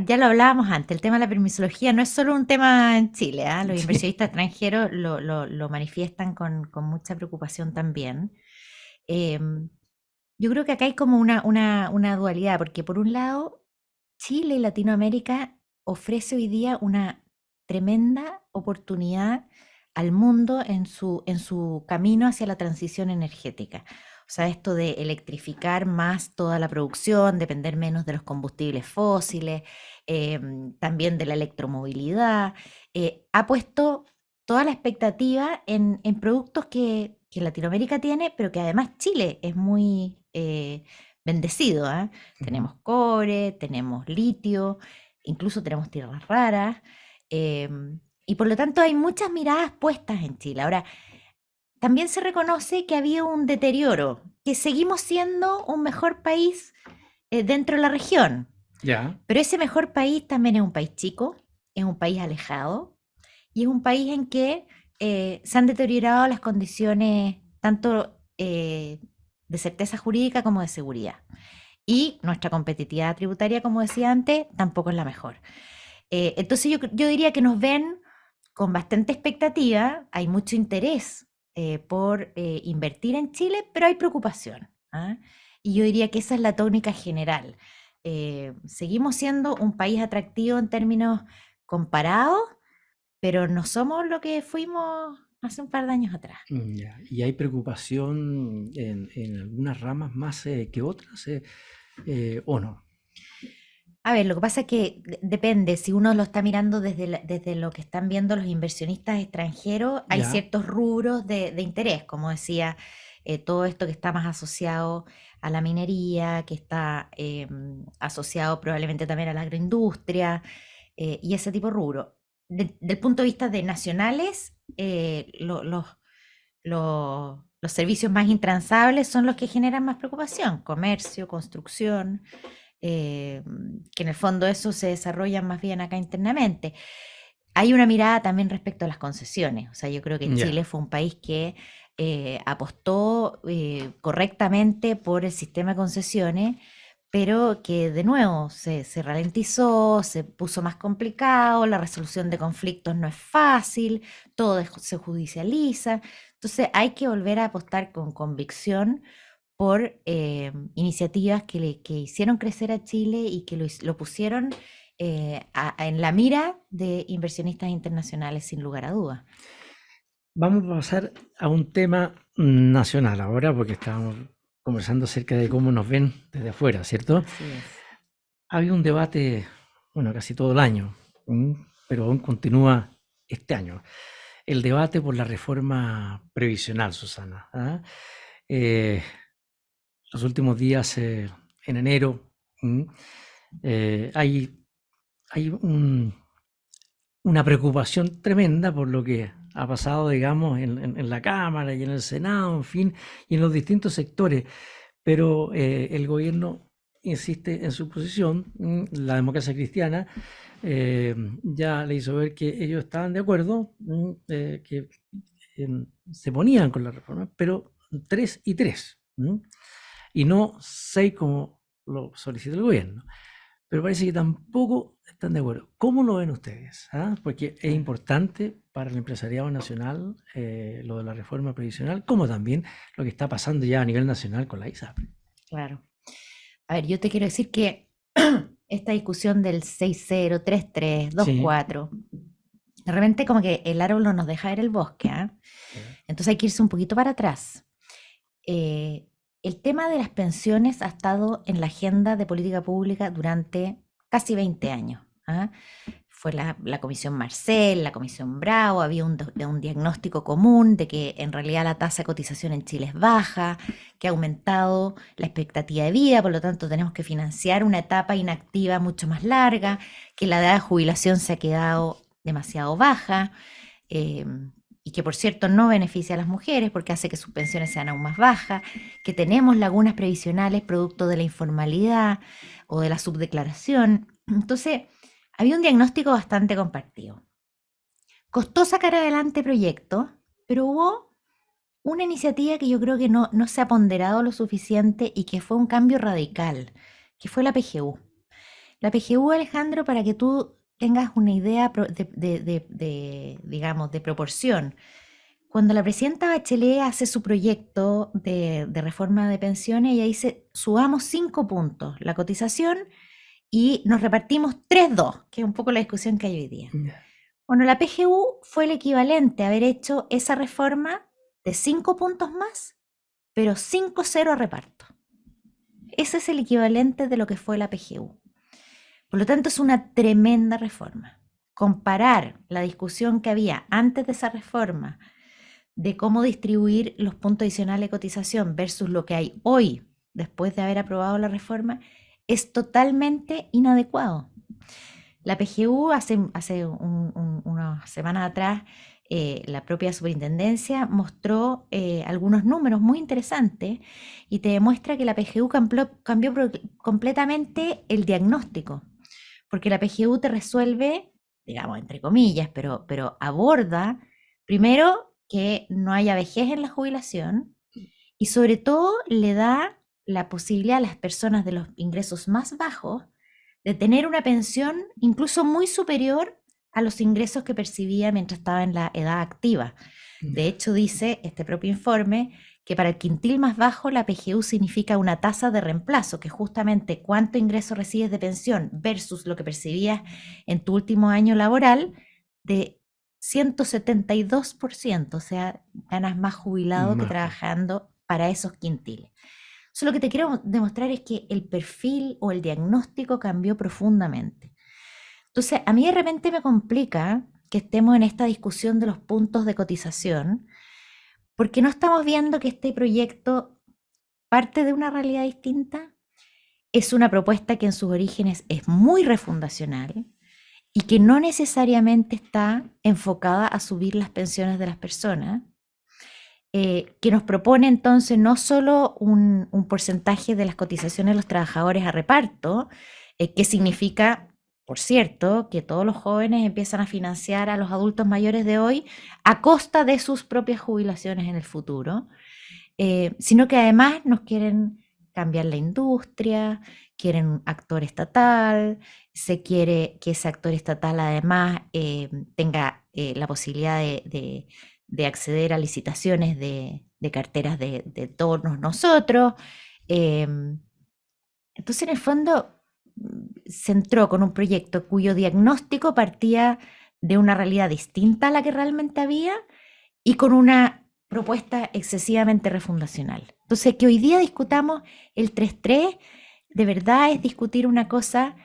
ya lo hablábamos antes, el tema de la permisología no es solo un tema en Chile, ¿ah? Los Sí. inversionistas extranjeros lo manifiestan con mucha preocupación también. Em, yo creo que acá hay como una dualidad, porque por un lado, Chile y Latinoamérica ofrece hoy día una tremenda oportunidad al mundo en su camino hacia la transición energética. O sea, esto de electrificar más toda la producción, depender menos de los combustibles fósiles, también de la electromovilidad, ha puesto toda la expectativa en productos que Latinoamérica tiene, pero que además Chile es muy bendecido, ¿ah? Ujú. Tenemos cobre, tenemos litio, incluso tenemos tierras raras, y por lo tanto hay muchas miradas puestas en Chile. Ahora, también se reconoce que había un deterioro, que seguimos siendo un mejor país dentro de la región, Ya. pero ese mejor país también es un país chico, es un país alejado y es un país en que se han deteriorado las condiciones tanto de certeza jurídica como de seguridad. Y nuestra competitividad tributaria, como decía antes, tampoco es la mejor. Entonces yo diría que nos ven con bastante expectativa, hay mucho interés por invertir en Chile, pero hay preocupación, ¿ah? Y yo diría que esa es la tónica general. Seguimos siendo un país atractivo en términos comparados, pero no somos lo que fuimos hace un par de años atrás. Ya. ¿Y hay preocupación en algunas ramas más que otras o no? A ver, lo que pasa es que depende, si uno lo está mirando desde lo que están viendo los inversionistas extranjeros, hay Ya. ciertos rubros de interés, como decía, todo esto que está más asociado a la minería, que está asociado probablemente también a la agroindustria, y ese tipo de rubro. Del punto de vista de nacionales, los servicios más intransables son los que generan más preocupación: comercio, construcción, que en el fondo eso se desarrolla más bien acá internamente. Hay una mirada también respecto a las concesiones. O sea, yo creo que Ya. Chile fue un país que apostó correctamente por el sistema de concesiones, pero que de nuevo se ralentizó, se puso más complicado, la resolución de conflictos no es fácil, todo se judicializa. Entonces hay que volver a apostar con convicción por iniciativas que hicieron crecer a Chile y que lo pusieron en la mira de inversionistas internacionales, sin lugar a dudas. Vamos a pasar a un tema nacional ahora, porque estábamos conversando acerca de cómo nos ven desde afuera, ¿cierto? Así es. Ha habido un debate, bueno, casi todo el año, pero aún continúa este año. El debate por la reforma previsional, Susana. ¿Ah? Los últimos días, en enero, hay una preocupación tremenda por lo que ha pasado, digamos, en la Cámara y en el Senado, en fin, y en los distintos sectores. Pero el gobierno insiste en su posición. La democracia cristiana ya le hizo ver que ellos estaban de acuerdo, que se ponían con la reforma, pero 3 y 3, y no 6 como lo solicita el gobierno. Pero parece que tampoco están de acuerdo. ¿Cómo lo ven ustedes? ¿Ah? Porque es importante para el empresariado nacional lo de la reforma previsional, como también lo que está pasando ya a nivel nacional con la ISAPRE. Claro. A ver, yo te quiero decir que esta discusión del 6-0, 3-3, Sí. 2-4, de repente como que el árbol no nos deja ver el bosque, ¿ah? Entonces hay que irse un poquito para atrás. El tema de las pensiones ha estado en la agenda de política pública durante casi 20 años, ¿ah? Fue la Comisión Marcel, la Comisión Bravo, había un diagnóstico común de que en realidad la tasa de cotización en Chile es baja, que ha aumentado la expectativa de vida, por lo tanto tenemos que financiar una etapa inactiva mucho más larga, que la edad de jubilación se ha quedado demasiado baja, y que por cierto no beneficia a las mujeres porque hace que sus pensiones sean aún más bajas, que tenemos lagunas previsionales producto de la informalidad o de la subdeclaración. Entonces, había un diagnóstico bastante compartido. Costó sacar adelante proyectos, pero hubo una iniciativa que yo creo que no se ha ponderado lo suficiente y que fue un cambio radical, que fue la PGU. La PGU, Alejandro, para que tú tengas una idea digamos, de proporción. Cuando la presidenta Bachelet hace su proyecto de reforma de pensiones, ella dice: subamos 5 puntos la cotización y nos repartimos 3-2, que es un poco la discusión que hay hoy día. Bueno, la PGU fue el equivalente a haber hecho esa reforma de 5 puntos más, pero 5-0 reparto. Ese es el equivalente de lo que fue la PGU. Por lo tanto, es una tremenda reforma. Comparar la discusión que había antes de esa reforma de cómo distribuir los puntos adicionales de cotización versus lo que hay hoy, después de haber aprobado la reforma, es totalmente inadecuado. La PGU hace unas semanas atrás, la propia superintendencia mostró algunos números muy interesantes y te demuestra que la PGU cambió completamente el diagnóstico, porque la PGU te resuelve, digamos, entre comillas, pero aborda primero que no haya vejez en la jubilación y sobre todo le da la posibilidad a las personas de los ingresos más bajos de tener una pensión incluso muy superior a los ingresos que percibía mientras estaba en la edad activa. De hecho, dice este propio informe que para el quintil más bajo la PGU significa una tasa de reemplazo, que es justamente cuánto ingreso recibes de pensión versus lo que percibías en tu último año laboral, de 172%, o sea, ganas más jubilado que trabajando para esos quintiles. Lo que te quiero demostrar es que el perfil o el diagnóstico cambió profundamente. Entonces, a mí de repente me complica que estemos en esta discusión de los puntos de cotización, porque no estamos viendo que este proyecto parte de una realidad distinta. Es una propuesta que en sus orígenes es muy refundacional y que no necesariamente está enfocada a subir las pensiones de las personas, que nos propone entonces no solo un porcentaje de las cotizaciones de los trabajadores a reparto, que significa, por cierto, que todos los jóvenes empiezan a financiar a los adultos mayores de hoy a costa de sus propias jubilaciones en el futuro, sino que además nos quieren cambiar la industria, quieren un actor estatal, se quiere que ese actor estatal además tenga la posibilidad de acceder a licitaciones de carteras de todos nosotros. Entonces, en el fondo, se entró con un proyecto cuyo diagnóstico partía de una realidad distinta a la que realmente había y con una propuesta excesivamente refundacional. Entonces, que hoy día discutamos el 3.3, de verdad es discutir una cosa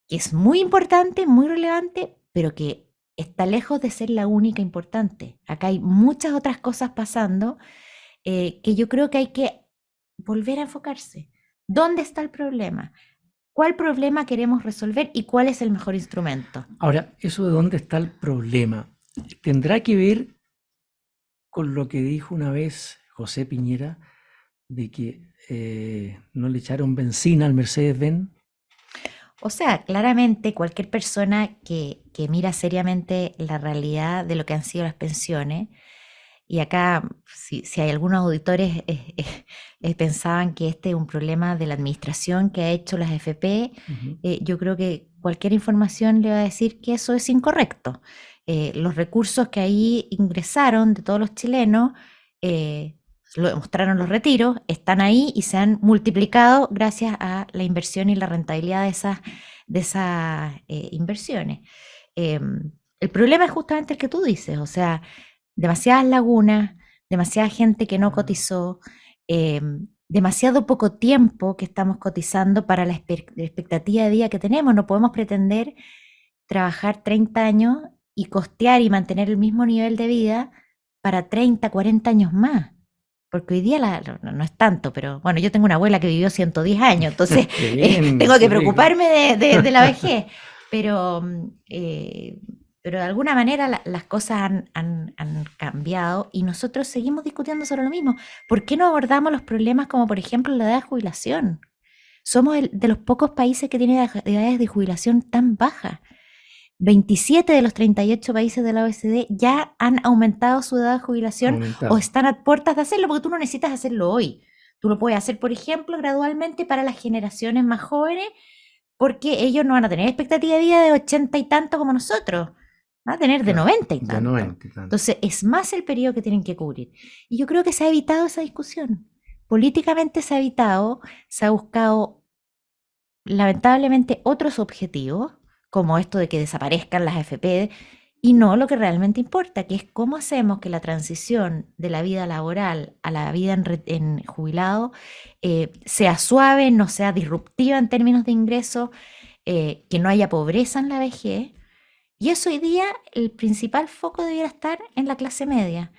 que es muy importante, muy relevante, pero que está lejos de ser la única importante. Acá hay muchas otras cosas pasando que yo creo que hay que volver a enfocarse. ¿Dónde está el problema? ¿Cuál problema queremos resolver y cuál es el mejor instrumento? Ahora, eso de dónde está el problema, ¿tendrá que ver con lo que dijo una vez José Piñera de que no le echaron benzina al Mercedes-Benz? O sea, claramente cualquier persona que mira seriamente la realidad de lo que han sido las pensiones, y acá si hay algunos auditores pensaban que este es un problema de la administración que ha hecho las AFP, yo creo que cualquier información le va a decir que eso es incorrecto. Los recursos que ahí ingresaron de todos los chilenos, lo demostraron los retiros, están ahí y se han multiplicado gracias a la inversión y la rentabilidad de esas inversiones. El problema es justamente el que tú dices, o sea, demasiadas lagunas, demasiada gente que no cotizó, demasiado poco tiempo que estamos cotizando para la expectativa de vida que tenemos. No podemos pretender trabajar 30 años y costear y mantener el mismo nivel de vida para 30, 40 años más. Porque hoy día no es tanto, pero bueno, yo tengo una abuela que vivió 110 años, entonces tengo que preocuparme de la vejez. Pero de alguna manera las cosas han cambiado y nosotros seguimos discutiendo sobre lo mismo. ¿Por qué no abordamos los problemas como, por ejemplo, la edad de jubilación? Somos de los pocos países que tienen edades de jubilación tan bajas. 27 de los 38 países de la OECD ya han aumentado su edad de jubilación o están a puertas de hacerlo, porque tú no necesitas hacerlo hoy. Tú lo puedes hacer, por ejemplo, gradualmente para las generaciones más jóvenes, porque ellos no van a tener expectativa de vida de 80 y tanto como nosotros. Van a tener de 90 y tanto. De 90 y tanto. Entonces, es más el periodo que tienen que cubrir. Y yo creo que se ha evitado esa discusión. Políticamente se ha evitado, se ha buscado, lamentablemente, otros objetivos, como esto de que desaparezcan las AFP, y no lo que realmente importa, que es cómo hacemos que la transición de la vida laboral a la vida en jubilado sea suave, no sea disruptiva en términos de ingresos, que no haya pobreza en la vejez. Y eso hoy día el principal foco debiera estar en la clase media.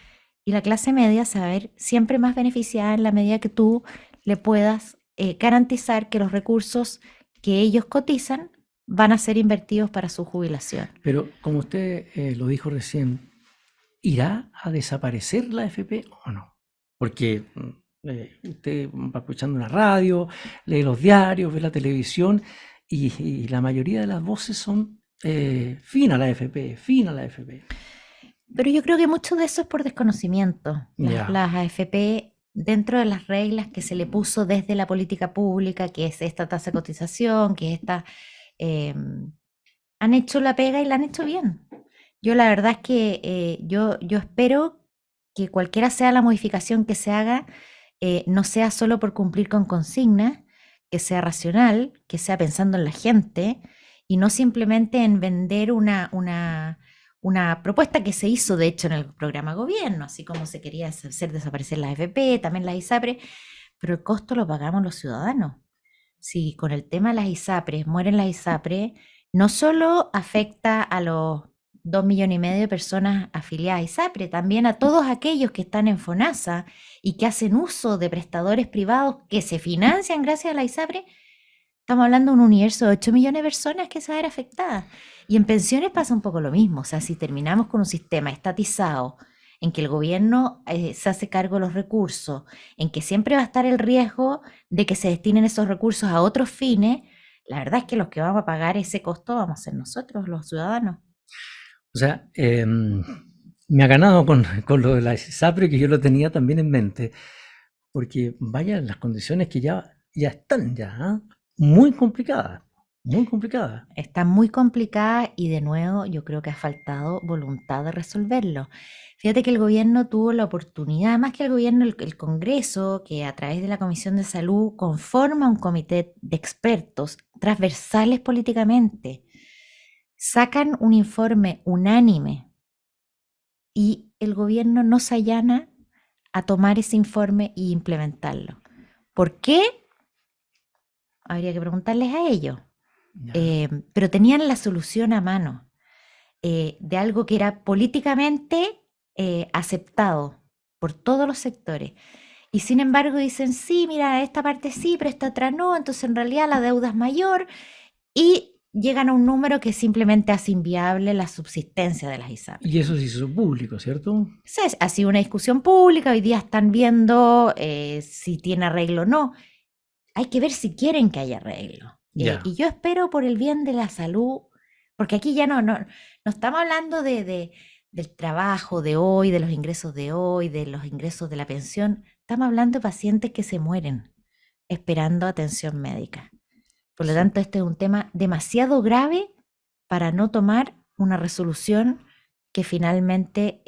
Y la clase media se va a ver siempre más beneficiada en la medida que tú le puedas garantizar que los recursos que ellos cotizan van a ser invertidos para su jubilación. Pero como usted lo dijo recién, ¿irá a desaparecer la AFP o no? Porque usted va escuchando una radio, lee los diarios, ve la televisión y la mayoría de las voces son fin a la AFP, fin a la AFP. Pero yo creo que mucho de eso es por desconocimiento. Las AFP, dentro de las reglas que se le puso desde la política pública, que es esta tasa de cotización, que es esta... han hecho la pega y la han hecho bien. Yo la verdad es que yo espero que cualquiera sea la modificación que se haga, no sea solo por cumplir con consignas, que sea racional, que sea pensando en la gente y no simplemente en vender una propuesta que se hizo de hecho en el programa gobierno, así como se quería hacer desaparecer la AFP, también las ISAPRES, pero el costo lo pagamos los ciudadanos. Si con el tema de las ISAPRES mueren las ISAPRES, no solo afecta a los 2,5 millones de personas afiliadas a ISAPRE, también a todos aquellos que están en FONASA y que hacen uso de prestadores privados que se financian gracias a la ISAPRE, Estamos hablando de un universo de 8 millones de personas que se van a ver afectadas. Y en pensiones pasa un poco lo mismo. O sea, si terminamos con un sistema estatizado, en que el gobierno se hace cargo de los recursos, en que siempre va a estar el riesgo de que se destinen esos recursos a otros fines, la verdad es que los que vamos a pagar ese costo vamos a ser nosotros, los ciudadanos. O sea, me ha ganado con lo de la ISAPRE, que yo lo tenía también en mente, porque vaya las condiciones que ya están ya, ¿ah? Muy complicadas, muy complicadas. Está muy complicada y de nuevo yo creo que ha faltado voluntad de resolverlo. Fíjate que el gobierno tuvo la oportunidad, más que el gobierno, el Congreso, que a través de la Comisión de Salud conforma un comité de expertos transversales políticamente, sacan un informe unánime y el gobierno no se allana a tomar ese informe y implementarlo. ¿Por qué? Habría que preguntarles a ellos. Ya. Pero tenían la solución a mano de algo que era políticamente aceptado por todos los sectores. Y sin embargo dicen, sí, mira, esta parte sí, pero esta otra no, entonces en realidad la deuda es mayor y llegan a un número que simplemente hace inviable la subsistencia de las ISAPRES. Y eso se hizo público, ¿cierto? Ha sido una discusión pública, hoy día están viendo si tiene arreglo o no. Hay que ver si quieren que haya arreglo. Ya. Y yo espero por el bien de la salud, porque aquí ya no estamos hablando del trabajo de hoy, de los ingresos de hoy, de los ingresos de la pensión. Estamos hablando de pacientes que se mueren esperando atención médica. Por lo Sí. tanto, este es un tema demasiado grave para no tomar una resolución que finalmente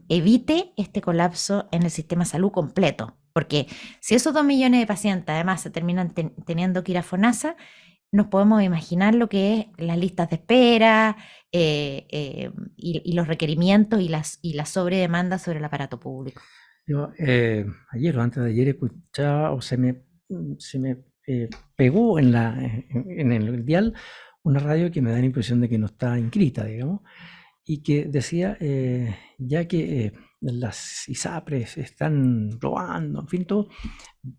evite este colapso en el sistema de salud completo. Porque si esos 2 millones de pacientes además se terminan teniendo que ir a FONASA, nos podemos imaginar lo que es las listas de espera y los requerimientos y la sobredemanda sobre el aparato público. Yo ayer o antes de ayer escuchaba o se me pegó en el dial una radio que me da la impresión de que no está inscrita, digamos, y que decía, ya que las ISAPRES están robando, en fin, todo,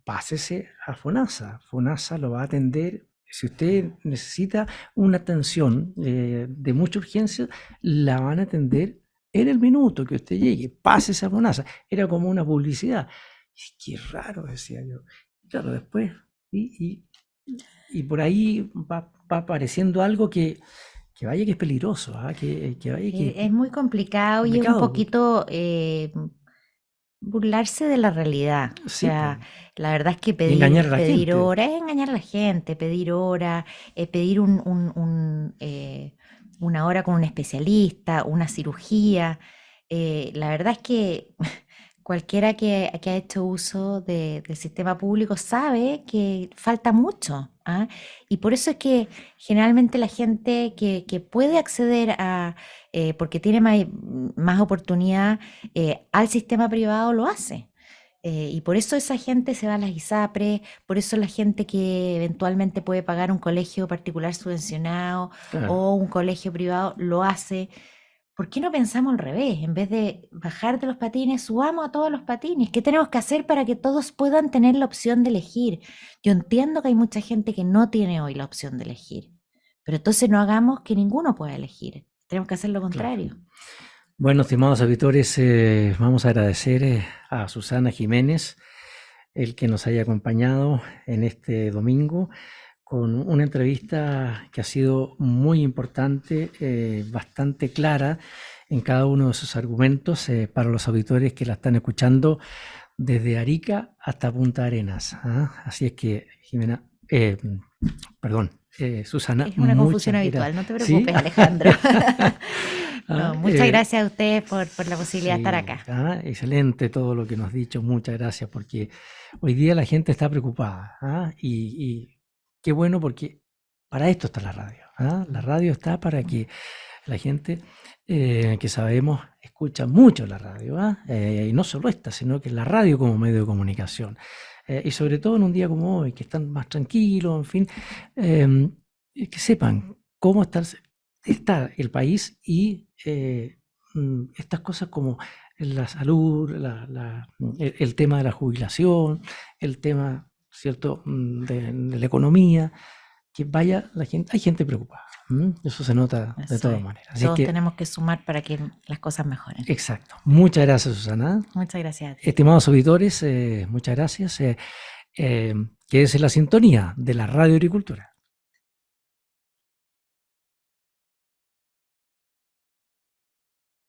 pásese a FONASA. FONASA lo va a atender. Si usted necesita una atención de mucha urgencia, la van a atender en el minuto que usted llegue. Pásese a FONASA. Era como una publicidad. Y qué raro, decía yo. Claro, después, y por ahí va apareciendo algo que vaya que es peligroso, ¿ah? Que vaya que Es muy complicado y es un complicado. poquito burlarse de la realidad. O Sí, sea, la verdad es que y engañar a la pedir gente. hora es engañar a la gente, pedir hora, pedir una hora con un especialista, una cirugía. La verdad es que cualquiera que ha hecho uso del sistema público sabe que falta mucho, ¿ah? Y por eso es que generalmente la gente que puede acceder porque tiene más oportunidad al sistema privado lo hace. Y por eso esa gente se va a las ISAPRES, por eso la gente que eventualmente puede pagar un colegio particular subvencionado Claro. o un colegio privado lo hace. ¿Por qué no pensamos al revés? En vez de bajar de los patines, subamos a todos los patines. ¿Qué tenemos que hacer para que todos puedan tener la opción de elegir? Yo entiendo que hay mucha gente que no tiene hoy la opción de elegir, pero entonces no hagamos que ninguno pueda elegir. Tenemos que hacer lo contrario. Claro. Bueno, estimados auditores, vamos a agradecer a Susana Jiménez el que nos haya acompañado en este domingo con una entrevista que ha sido muy importante, bastante clara en cada uno de sus argumentos para los auditores que la están escuchando desde Arica hasta Punta Arenas. ¿Ah? Así es que, Jimena, Susana. Es una confusión habitual, no te preocupes, ¿Sí? Alejandro. No, muchas gracias a ustedes por la posibilidad de estar acá. Excelente todo lo que nos has dicho, muchas gracias, porque hoy día la gente está preocupada, y qué bueno, porque para esto está la radio. La radio está para que la gente que sabemos escucha mucho la radio, y no solo esta, sino que la radio como medio de comunicación, y sobre todo en un día como hoy, que están más tranquilos, en fin, que sepan cómo está el país y estas cosas como la salud, el tema de la jubilación, el tema, ¿cierto?, de la economía. que vaya la gente, hay gente preocupada. Eso se nota de Eso todas es. maneras. Así Todos que, tenemos que sumar para que las cosas mejoren. exacto. Muchas gracias, Susana. Muchas gracias a ti. Estimados auditores, muchas gracias. Quédese en la sintonía de la Radio Agricultura.